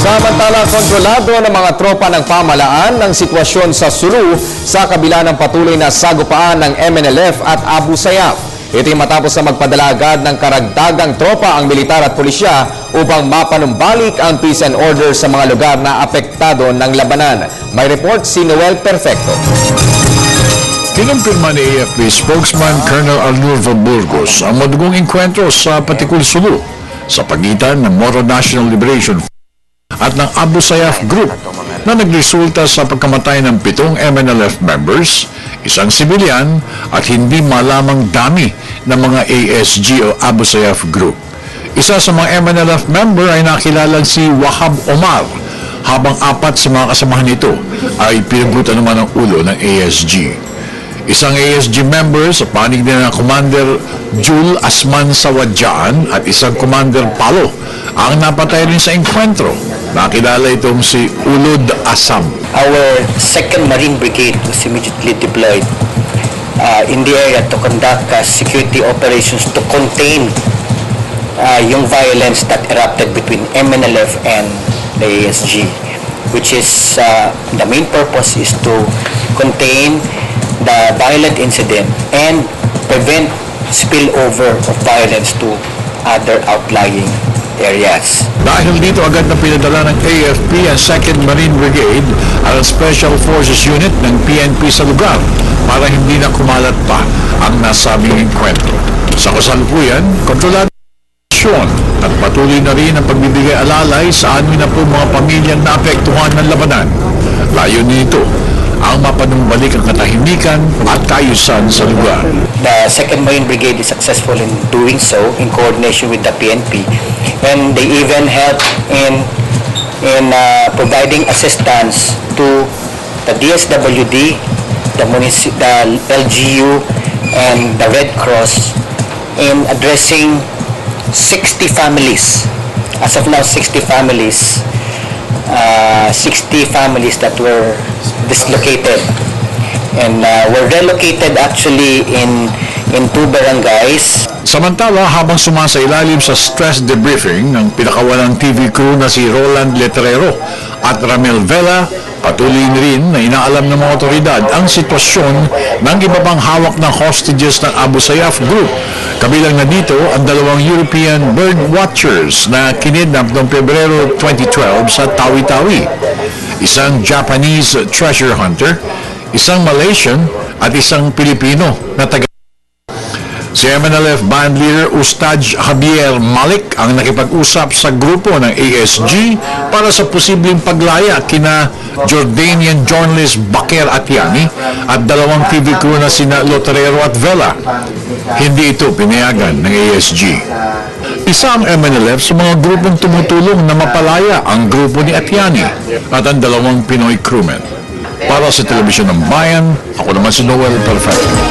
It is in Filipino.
Samantala, kontrolado ng mga tropa ng pamahalaan ng sitwasyon sa Sulu sa kabila ng patuloy na sagupaan ng MNLF at Abu Sayyaf. Ito'y matapos na magpadala agad ng karagdagang tropa ang militar at pulisya upang mapanumbalik ang peace and order sa mga lugar na apektado ng labanan. May report si Noel Perfecto. Kinumpirma ni AFP spokesman Colonel Arnulfo Burgos ang madugong engkwentro sa Patikul Sulu sa pagitan ng Moro National Liberation at ng Abu Sayyaf Group na nagresulta sa pagkamatay ng 7 MNLF members, isang sibilyan at hindi malamang dami ng mga ASG o Abu Sayyaf Group. Isa sa mga MNLF member ay nakilalang si Wahab Omar, habang 4 sa mga kasamahan nito ay pinagutan naman ng ulo ng ASG. Isang ASG member sa panig na Commander Jul Asman Sawadjaan at isang Commander Palo ang napatay rin sa engkwentro. Nakilala itong si Ulud Asam. Our 2nd Marine Brigade was immediately deployed in the area to conduct security operations to contain yung violence that erupted between MNLF and the ASG, which is the main purpose is to contain the violent incident and prevent spillover of violence to other outlying areas. Dahil dito agad na pinadala ng AFP ang 2nd Marine Brigade ang Special Forces Unit ng PNP sa lugar para hindi na kumalat pa ang nasabing enkwentro. Sa kasalukuyan, kontrolado at patuloy na rin ang pagbibigay alalay sa anuin na po mga pamilyang naapektuhan ng labanan. Layo nito ang mapanumbalik ang katahimikan at kaayusan sa lugar. The 2nd Marine Brigade is successful in doing so in coordination with the PNP, and they even help in providing assistance to the DSWD, the LGU, and the Red Cross in addressing 60 families. As of now, 60 families that were dislocated and were relocated actually in 2 barangays. Samantala, habang sumasailalim sa stress debriefing ng pinakawalang TV crew na si Roland Letrero at Ramel Vela, patuloy rin na inaalam ng mga otoridad ang sitwasyon ng iba pang hawak ng hostages ng Abu Sayyaf Group. Kabilang na dito ang 2 European bird watchers na kinidnap noong Pebrero 2012 sa Tawi-Tawi, isang Japanese treasure hunter, isang Malaysian at isang Pilipino na taga. Si MNLF band leader Ustad Javier Malik ang nakipag-usap sa grupo ng ASG para sa posibleng paglaya kina Jordanian journalist Bakir Atiani at 2 TV crew na sina Lotrero at Vela. Hindi ito pinayagan ng ASG. Isa ang MNLF sa mga grupong tumutulong na mapalaya ang grupo ni Atiani at ang 2 Pinoy crewmen. Para sa Telebisyon ng Bayan, ako naman si Noel Perfecto.